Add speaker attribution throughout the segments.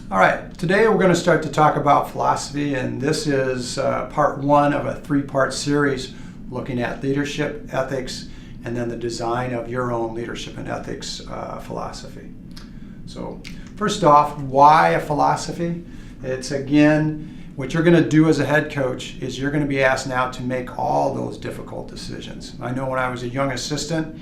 Speaker 1: All right, today we're going to start to talk about philosophy, and this is part one of a three-part series looking at leadership, ethics, and then the design of your own leadership and ethics philosophy. So first off, why a philosophy? It's again, what you're going to do as a head coach is you're going to be asked now to make all those difficult decisions. I know when I was a young assistant,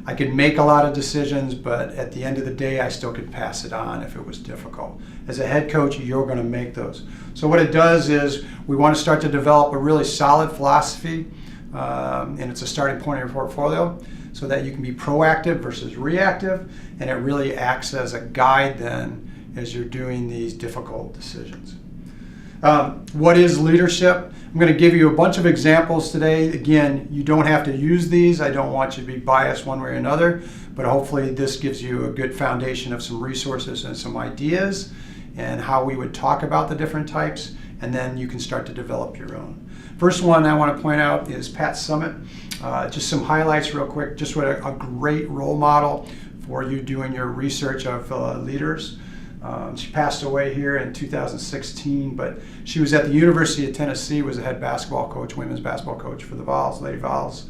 Speaker 1: I could make a lot of decisions, but at the end of the day, I still could pass it on if it was difficult. As a head coach, you're going to make those. So what it does is we want to start to develop a really solid philosophy, and it's a starting point in your portfolio so that you can be proactive versus reactive, and it really acts as a guide then as you're doing these difficult decisions. What is leadership? I'm going to give you a bunch of examples today. Again, you don't have to use these. I don't want you to be biased one way or another, but hopefully this gives you a good foundation of some resources and some ideas and how we would talk about the different types, and then you can start to develop your own. First one I want to point out is Pat Summitt. Just some highlights real quick. Just what a great role model for you doing your research of leaders. She passed away here in 2016, but she was at the University of Tennessee, was a head basketball coach, women's basketball coach for the Vols, Lady Vols.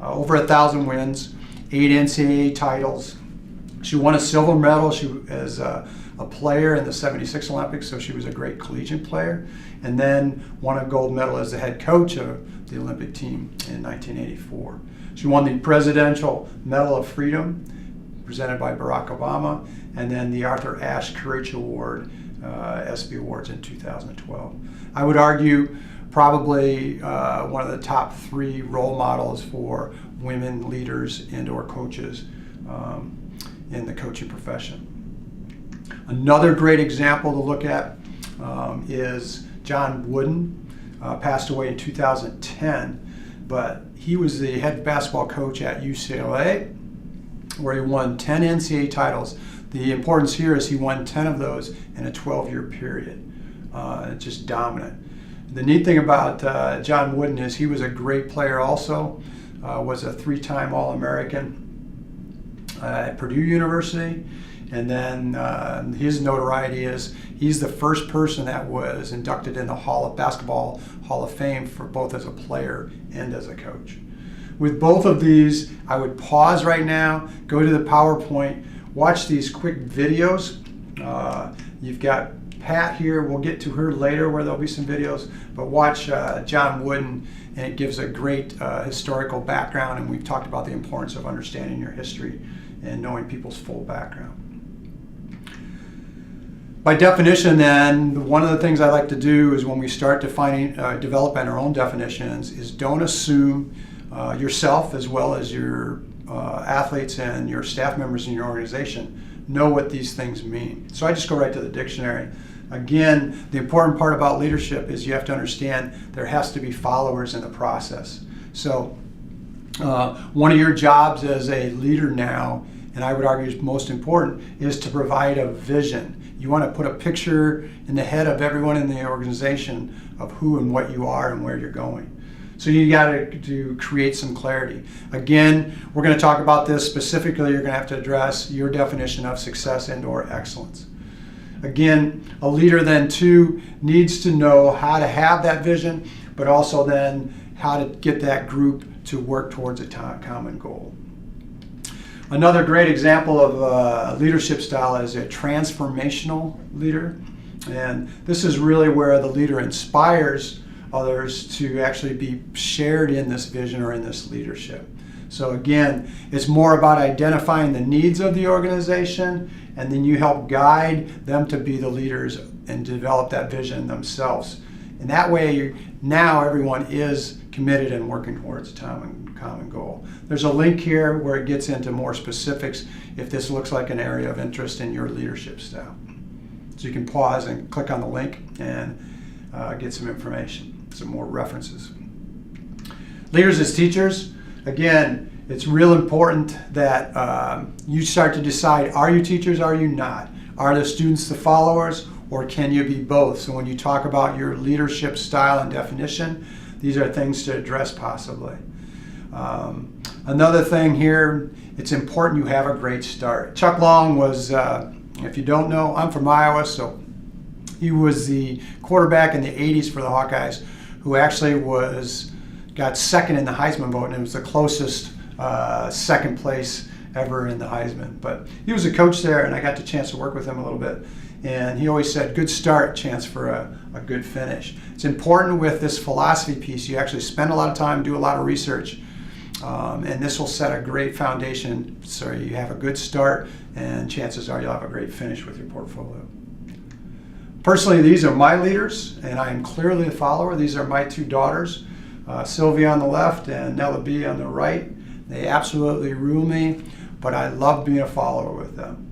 Speaker 1: Over 1,000 wins, 8 NCAA titles. She won a silver medal as a player in the '76 Olympics, so she was a great collegiate player, and then won a gold medal as the head coach of the Olympic team in 1984. She won the Presidential Medal of Freedom, presented by Barack Obama, and then the Arthur Ashe Courage Award, ESPY Awards in 2012. I would argue probably one of the top 3 role models for women leaders and or coaches in the coaching profession. Another great example to look at is John Wooden, passed away in 2010, but he was the head basketball coach at UCLA, where he won 10 NCAA titles. The importance here is he won 10 of those in a 12-year period. Just dominant. The neat thing about John Wooden is he was a great player also, was a 3-time All-American at Purdue University, and then his notoriety is he's the first person that was inducted in the Basketball Hall of Fame for both as a player and as a coach. With both of these, I would pause right now, go to the PowerPoint, watch these quick videos. You've got Pat here, we'll get to her later where there'll be some videos, but watch John Wooden, and it gives a great historical background, and we've talked about the importance of understanding your history and knowing people's full background. By definition then, one of the things I like to do is when we start defining, developing our own definitions is don't assume yourself as well as your athletes and your staff members in your organization know what these things mean. So I just go right to the dictionary. Again, the important part about leadership is you have to understand there has to be followers in the process. So one of your jobs as a leader now, and I would argue is most important, is to provide a vision. You want to put a picture in the head of everyone in the organization of who and what you are and where you're going. So you got to create some clarity. Again, we're going to talk about this specifically. You're going to have to address your definition of success and or excellence. Again, a leader then too needs to know how to have that vision, but also then how to get that group to work towards a common goal. Another great example of a leadership style is a transformational leader. And this is really where the leader inspires others to actually be shared in this vision or in this leadership. So again, it's more about identifying the needs of the organization, and then you help guide them to be the leaders and develop that vision themselves. And that way, now everyone is committed and working towards a common goal. There's a link here where it gets into more specifics if this looks like an area of interest in your leadership style. So you can pause and click on the link and get some information, some more references. Leaders as teachers, again, it's real important that you start to decide, are you teachers, are you not? Are the students the followers, or can you be both? So when you talk about your leadership style and definition, these are things to address possibly. Another thing here, it's important you have a great start. Chuck Long was If you don't know, I'm from Iowa, so he was the quarterback in the 80s for the Hawkeyes, who actually got second in the Heisman vote, and it was the closest second place ever in the Heisman. But he was a coach there, and I got the chance to work with him a little bit. And he always said, good start, chance for a good finish. It's important with this philosophy piece, you actually spend a lot of time, do a lot of research, and this will set a great foundation so you have a good start, and chances are you'll have a great finish with your portfolio. Personally, these are my leaders, and I am clearly a follower. These are my two daughters, Sylvia on the left and Nella B on the right. They absolutely rule me, but I love being a follower with them.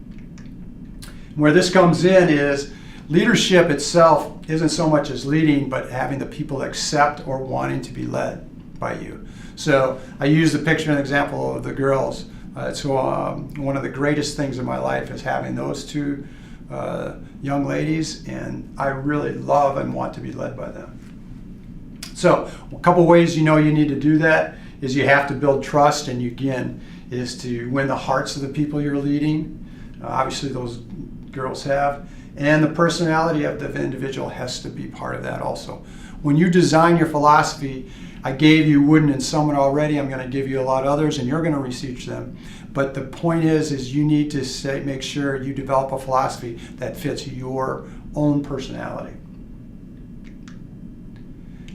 Speaker 1: Where this comes in is leadership itself isn't so much as leading, but having the people accept or wanting to be led by you. So I use the picture and example of the girls. It's one of the greatest things in my life is having those two young ladies, and I really love and want to be led by them. So a couple ways you need to do that is you have to build trust, and again is to win the hearts of the people you're leading. Obviously those girls have, and the personality of the individual has to be part of that also. When you design your philosophy, I gave you Wooden and Summit already. I'm going to give you a lot of others, and you're going to research them. But the point is you need to make sure you develop a philosophy that fits your own personality.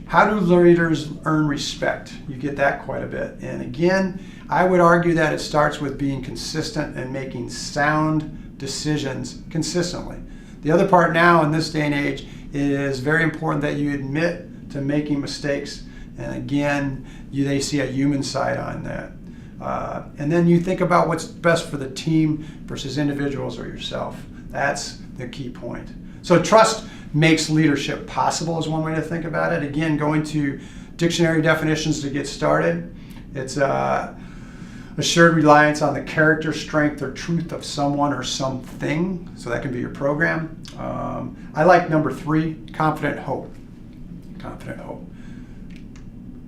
Speaker 1: How do leaders earn respect? You get that quite a bit. And again, I would argue that it starts with being consistent and making sound decisions consistently. The other part now in this day and age, it is very important that you admit to making mistakes. And again, they see a human side on that. And then you think about what's best for the team versus individuals or yourself. That's the key point. So trust makes leadership possible is one way to think about it. Again, going to dictionary definitions to get started. It's assured reliance on the character, strength, or truth of someone or something. So that can be your program. I like number 3, confident hope. Confident hope.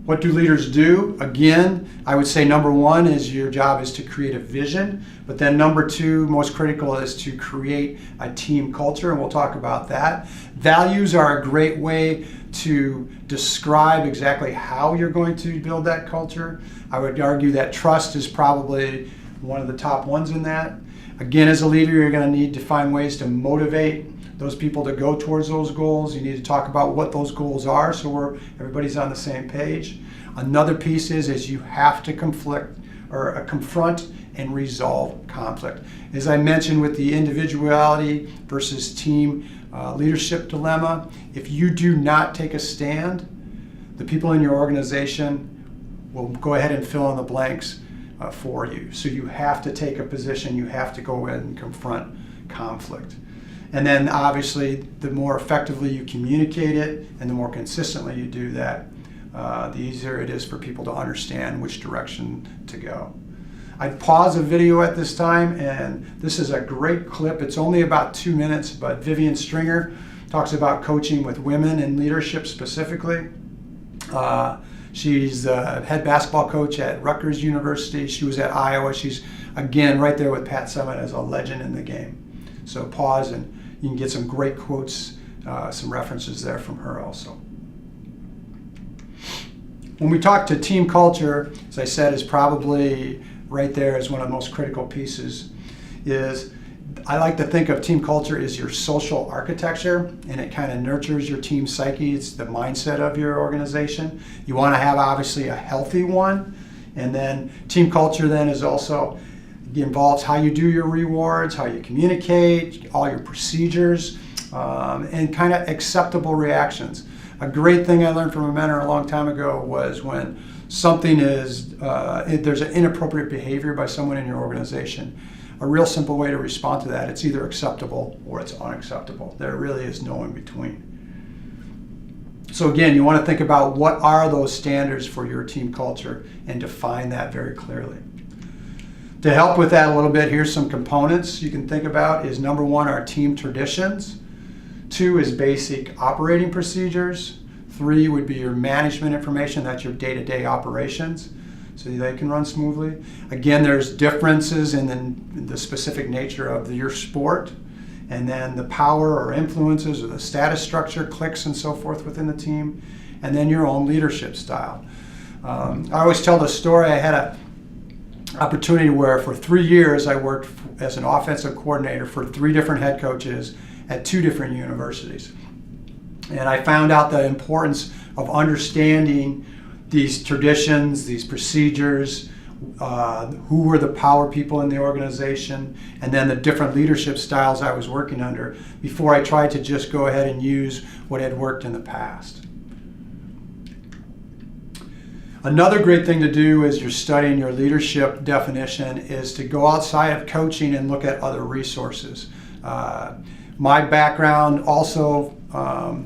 Speaker 1: What do leaders do? Again, I would say number 1 is your job is to create a vision, but then number 2, most critical, is to create a team culture, and we'll talk about that. Values are a great way to describe exactly how you're going to build that culture. I would argue that trust is probably one of the top ones in that. Again, as a leader, you're going to need to find ways to motivate those people to go towards those goals. You need to talk about what those goals are so everybody's on the same page. Another piece is you have to confront and resolve conflict. As I mentioned with the individuality versus team leadership dilemma, if you do not take a stand, the people in your organization will go ahead and fill in the blanks for you. So you have to take a position, you have to go in and confront conflict. And then obviously the more effectively you communicate it and the more consistently you do that, the easier it is for people to understand which direction to go. I'd pause the video at this time, and this is a great clip. It's only about 2 minutes, but Vivian Stringer talks about coaching with women in leadership specifically. She's the head basketball coach at Rutgers University. She was at Iowa. She's, again, right there with Pat Summitt as a legend in the game. So pause, and you can get some great quotes, some references there from her also. When we talk to team culture, as I said, is probably right there as one of the most critical pieces. I like to think of team culture as your social architecture, and it kind of nurtures your team psyche. It's the mindset of your organization. You want to have obviously a healthy one, and then team culture then is also involves how you do your rewards, how you communicate, all your procedures, and kind of acceptable reactions. A great thing I learned from a mentor a long time ago was when something there's an inappropriate behavior by someone in your organization, a real simple way to respond to that, it's either acceptable or it's unacceptable. There really is no in between. So again, you want to think about what are those standards for your team culture and define that very clearly. To help with that a little bit, here's some components you can think about. Is number 1, our team traditions. 2 is basic operating procedures. 3 would be your management information, that's your day-to-day operations, so they can run smoothly. Again, there's differences in the specific nature of your sport. and then the power or influences or the status structure, cliques and so forth within the team, and then your own leadership style. I always tell the story. I had an opportunity where for 3 years I worked as an offensive coordinator for 3 different head coaches at 2 different universities. And I found out the importance of understanding these traditions, these procedures, who were the power people in the organization, and then the different leadership styles I was working under before I tried to just go ahead and use what had worked in the past. Another great thing to do as you're studying your leadership definition is to go outside of coaching and look at other resources. My background also,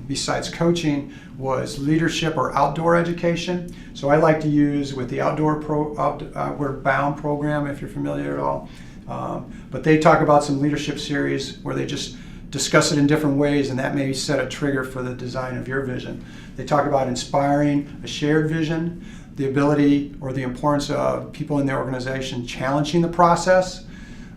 Speaker 1: besides coaching, was leadership or outdoor education. So I like to use with the Outward Bound program, if you're familiar at all. But they talk about some leadership series where they just discuss it in different ways, and that may set a trigger for the design of your vision. They talk about inspiring a shared vision, the ability or the importance of people in the organization challenging the process.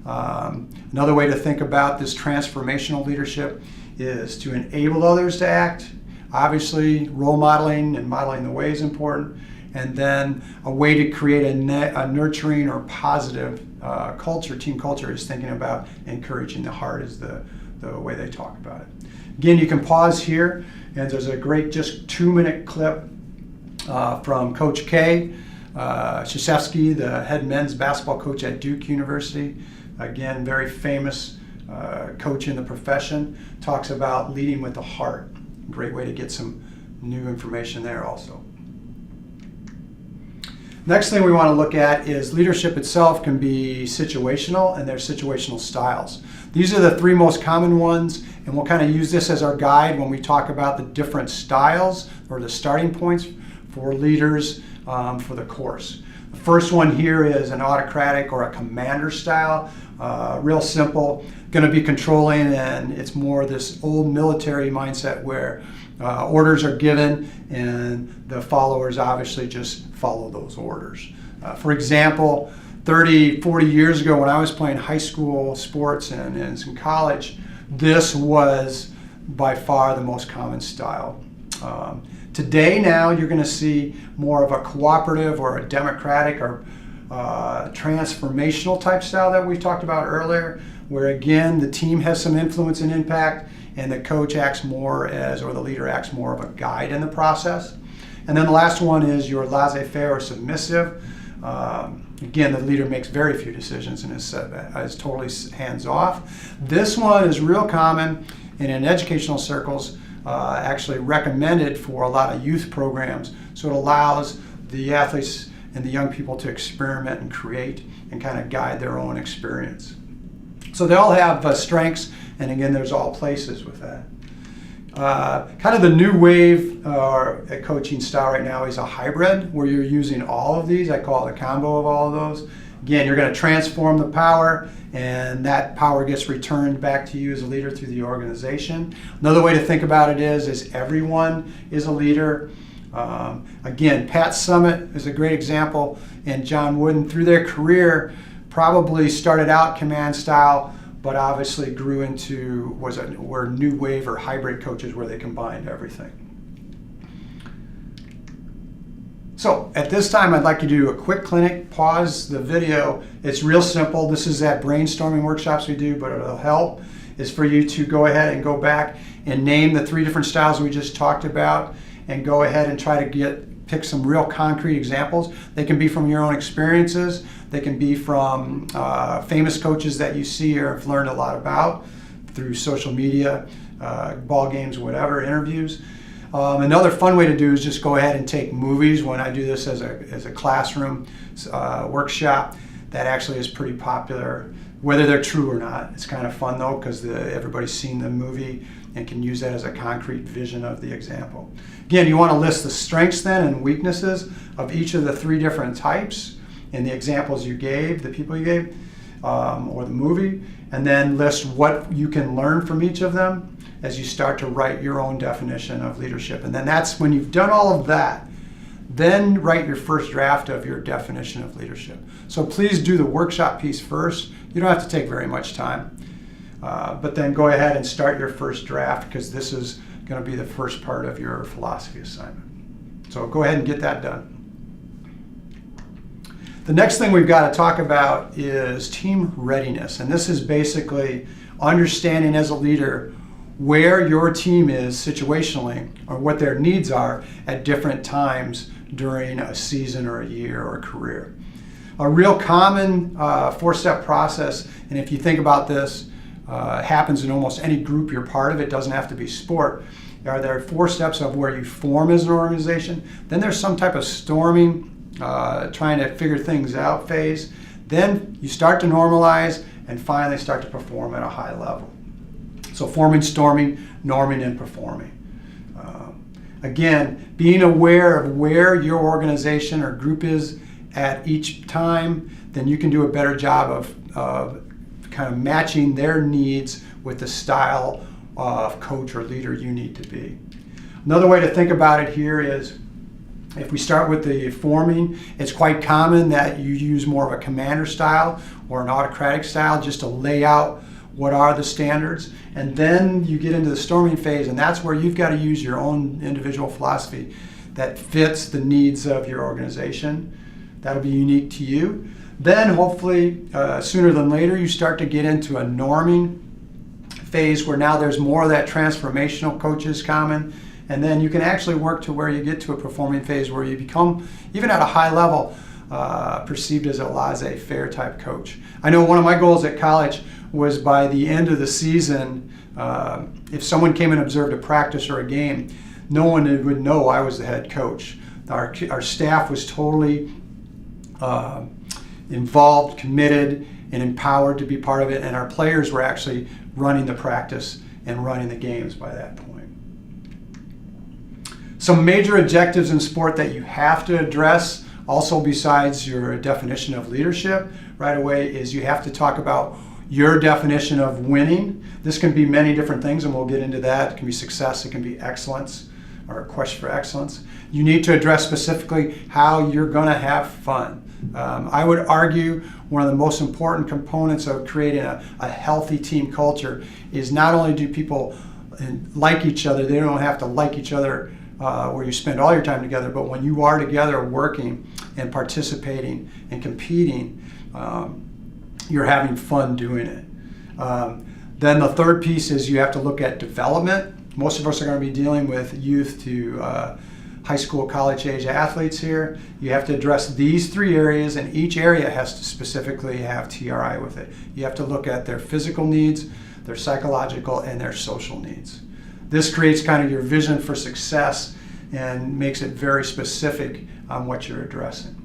Speaker 1: Another way to think about this transformational leadership is to enable others to act. Obviously, role modeling and modeling the way is important. And then a way to create a nurturing or positive culture, team culture, is thinking about encouraging the heart is the way they talk about it. Again, you can pause here, and there's a great just 2-minute clip from Coach K. Krzyzewski, the head men's basketball coach at Duke University. Again, very famous coach in the profession, talks about leading with the heart. Great way to get some new information there also. Next thing we want to look at is leadership itself can be situational, and there's situational styles. These are the 3 most common ones, and we'll kind of use this as our guide when we talk about the different styles or the starting points for leaders for the course. The first one here is an autocratic or a commander style. Real simple, going to be controlling, and it's more this old military mindset where orders are given and the followers obviously just follow those orders. For example, 30, 40 years ago when I was playing high school sports and in college, this was by far the most common style. Today now you're going to see more of a cooperative or a democratic or transformational type style that we talked about earlier, where again the team has some influence and impact, and the coach acts more as, or the leader acts more of a guide in the process. And then the last one is your laissez-faire or submissive. Again, the leader makes very few decisions and is totally hands-off. This one is real common and in educational circles, actually recommended for a lot of youth programs. So it allows the athletes and the young people to experiment and create and kind of guide their own experience. So they all have strengths, and again, there's all places with that. Kind of the new wave a coaching style right now is a hybrid, where you're using all of these. I call it a combo of all of those. Again, you're going to transform the power, and that power gets returned back to you as a leader through the organization. Another way to think about it is everyone is a leader. Again, Pat Summitt is a great example, and John Wooden, through their career, probably started out command style, but obviously grew into were new wave or hybrid coaches where they combined everything. So at this time, I'd like you to do a quick clinic, pause the video. It's real simple. This is that brainstorming workshops we do, but it'll help is for you to go ahead and go back and name the 3 different styles we just talked about, and go ahead and try to pick some real concrete examples. They can be from your own experiences. They can be from famous coaches that you see or have learned a lot about through social media, ball games, whatever, interviews. Another fun way to do is just go ahead and take movies. When I do this as a classroom workshop, that actually is pretty popular, whether they're true or not. It's kind of fun though, because everybody's seen the movie and can use that as a concrete vision of the example. Again, you want to list the strengths then and weaknesses of each of the 3 different types in the examples you gave, the people you gave, or the movie, and then list what you can learn from each of them as you start to write your own definition of leadership. And then that's when you've done all of that, then write your first draft of your definition of leadership. So please do the workshop piece first. You don't have to take very much time. But then go ahead and start your first draft, because this is going to be the first part of your philosophy assignment. So go ahead and get that done. The next thing we've got to talk about is team readiness. And this is basically understanding as a leader where your team is situationally, or what their needs are at different times during a season or a year or a career. A real common four-step process, and if you think about this, happens in almost any group you're part of. It doesn't have to be sport. There are 4 steps of where you form as an organization. Then there's some type of storming, trying to figure things out phase. Then you start to normalize, and finally start to perform at a high level. So forming, storming, norming, and performing. Again, being aware of where your organization or group is at each time, then you can do a better job of kind of matching their needs with the style of coach or leader you need to be. Another way to think about it here is, if we start with the forming, it's quite common that you use more of a commander style or an autocratic style just to lay out what are the standards. And then you get into the storming phase, and that's where you've got to use your own individual philosophy that fits the needs of your organization. That'll be unique to you. Then hopefully sooner than later you start to get into a norming phase where now there's more of that transformational coaches common, and then you can actually work to where you get to a performing phase where you become, even at a high level, perceived as a laissez-faire type coach. I know one of my goals at college was, by the end of the season, if someone came and observed a practice or a game, no one would know I was the head coach. Our staff was totally involved, committed, and empowered to be part of it, and our players were actually running the practice and running the games by that point. Some major objectives in sport that you have to address, also besides your definition of leadership right away, is you have to talk about your definition of winning. This can be many different things, and we'll get into that. It can be success, it can be excellence, or a quest for excellence. You need to address specifically how you're going to have fun. I would argue one of the most important components of creating a healthy team culture is not only do people like each other, they don't have to like each other where you spend all your time together, but when you are together working and participating and competing, you're having fun doing it. Then the third piece is you have to look at development. Most of us are going to be dealing with youth to high school, college age athletes here. You have to address these 3 areas, and each area has to specifically have TRI with it. You have to look at their physical needs, their psychological, and their social needs. This creates kind of your vision for success and makes it very specific on what you're addressing.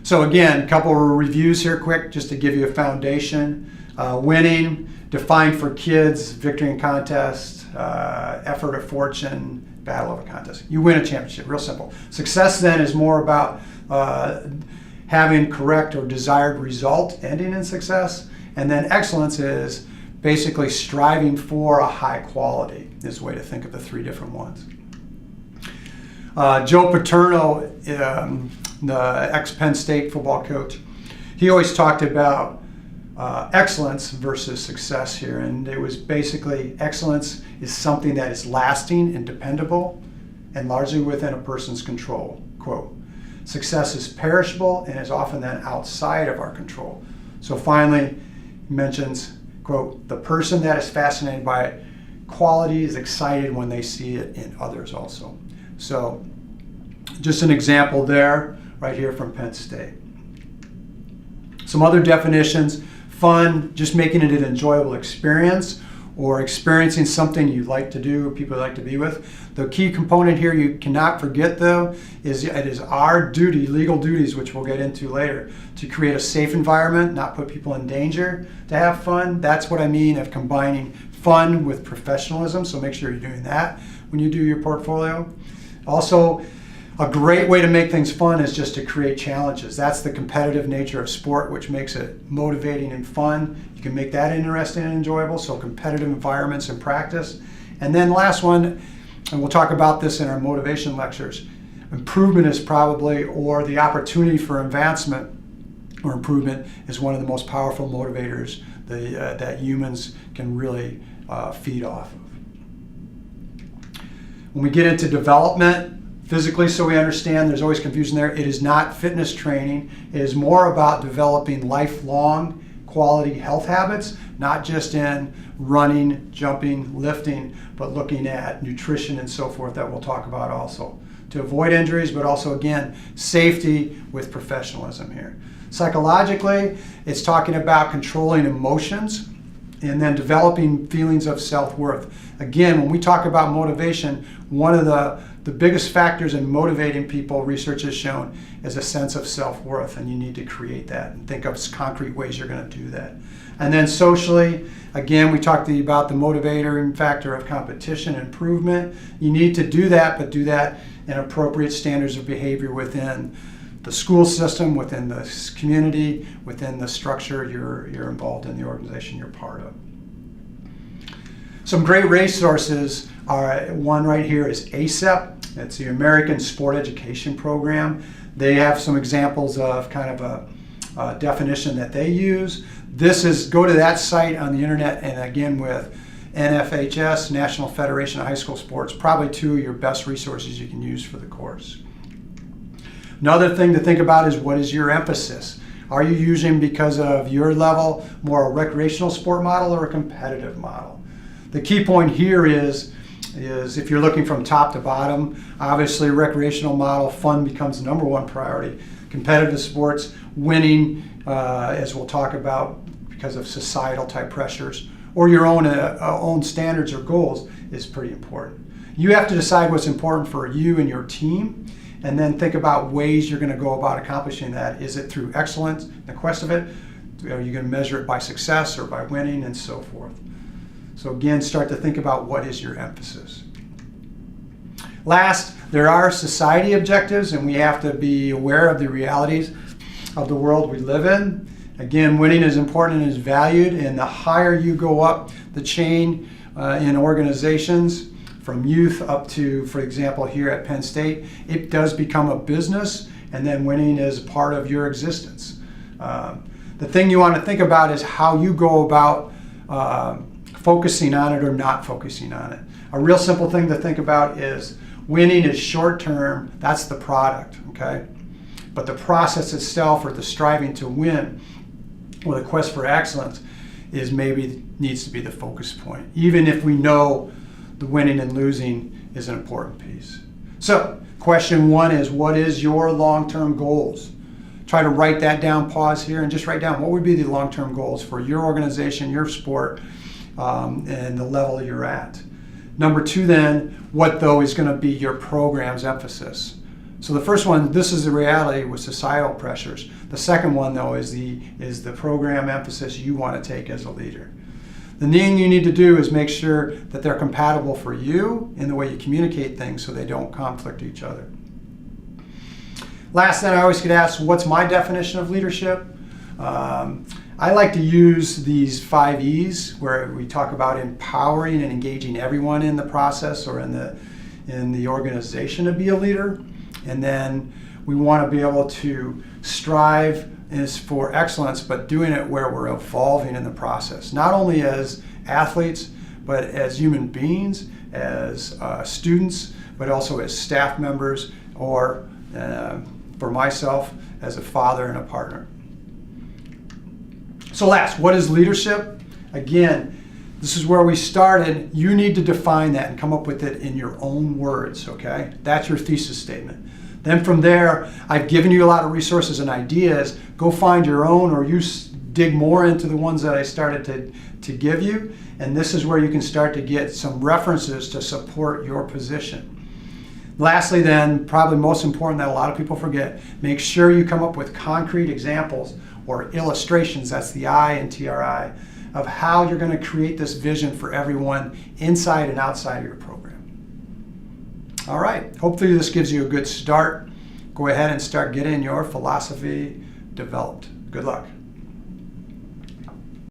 Speaker 1: So again, a couple of reviews here quick, just to give you a foundation. Winning, defined for kids, victory in contest, effort of fortune, battle of a contest. You win a championship, real simple. Success then is more about having correct or desired result, ending in success. And then excellence is basically striving for a high quality, is a way to think of the 3 different ones. Joe Paterno, the ex-Penn State football coach, he always talked about excellence versus success here, and it was basically excellence is something that is lasting and dependable and largely within a person's control, quote. Success is perishable and is often then outside of our control. So finally, he mentions, quote, the person that is fascinated by quality is excited when they see it in others also. So just an example there, right here from Penn State. Some other definitions: fun, just making it an enjoyable experience, or experiencing something you like to do, people you like to be with. The key component here you cannot forget, though, is it is our duty, legal duties, which we'll get into later, to create a safe environment, not put people in danger, to have fun. That's what I mean of combining fun with professionalism, so make sure you're doing that when you do your portfolio. Also, a great way to make things fun is just to create challenges. That's the competitive nature of sport, which makes it motivating and fun. You can make that interesting and enjoyable, so competitive environments and practice. And then last one, and we'll talk about this in our motivation lectures, improvement is probably, or the opportunity for advancement or improvement is one of the most powerful motivators that humans can really feed off of. When we get into development, physically, so we understand, there's always confusion there. It is not fitness training. It is more about developing lifelong quality health habits, not just in running, jumping, lifting, but looking at nutrition and so forth that we'll talk about also. To avoid injuries, but also, again, safety with professionalism here. Psychologically, it's talking about controlling emotions and then developing feelings of self-worth. Again, when we talk about motivation, one of the biggest factors in motivating people, research has shown, is a sense of self-worth, and you need to create that and think of concrete ways you're going to do that. And then socially, again, we talked about the motivating factor of competition, improvement. You need to do that, but do that in appropriate standards of behavior within the school system, within the community, within the structure you're involved in, the organization you're part of. Some great resources are, one right here is ASEP. It's the American Sport Education Program. They have some examples of kind of a definition that they use. This is, go to that site on the internet, and again with NFHS, National Federation of High School Sports, probably two of your best resources you can use for the course. Another thing to think about is, what is your emphasis? Are you using, because of your level, more a recreational sport model or a competitive model? The key point here is if you're looking from top to bottom, obviously recreational model, fun becomes the number one priority. Competitive sports, winning, as we'll talk about, because of societal type pressures, or your own standards or goals, is pretty important. You have to decide what's important for you and your team, and then think about ways you're going to go about accomplishing that. Is it through excellence, the quest of it? Are you going to measure it by success or by winning, and so forth? So again, start to think about what is your emphasis. Last, there are society objectives, and we have to be aware of the realities of the world we live in. Again, winning is important and is valued, and the higher you go up the chain in organizations, from youth up to, for example, here at Penn State, it does become a business, and then winning is part of your existence. The thing you want to think about is how you go about focusing on it or not focusing on it. A real simple thing to think about is winning is short term, that's the product, okay? But the process itself, or the striving to win, or the quest for excellence, is maybe needs to be the focus point, even if we know the winning and losing is an important piece. So, question one is, what is your long-term goals? Try to write that down, pause here, and just write down what would be the long-term goals for your organization, your sport, and the level you're at. Number two then, what though is going to be your program's emphasis? So the first one, this is the reality with societal pressures. The second one though is the program emphasis you want to take as a leader. The thing you need to do is make sure that they're compatible for you in the way you communicate things, so they don't conflict each other. Last, then, I always get asked, what's my definition of leadership? I like to use these 5 E's, where we talk about empowering and engaging everyone in the process or in the organization to be a leader. And then we want to be able to strive is for excellence, but doing it where we're evolving in the process, not only as athletes, but as human beings, as students, but also as staff members, or for myself, as a father and a partner. So last, what is leadership? Again, this is where we started. You need to define that and come up with it in your own words, okay? That's your thesis statement. Then from there, I've given you a lot of resources and ideas. Go find your own, or you dig more into the ones that I started to give you. And this is where you can start to get some references to support your position. Lastly then, probably most important that a lot of people forget, make sure you come up with concrete examples or illustrations, that's the I in TRI, of how you're going to create this vision for everyone inside and outside of your program. All right, hopefully this gives you a good start. Go ahead and start getting your philosophy developed. Good luck.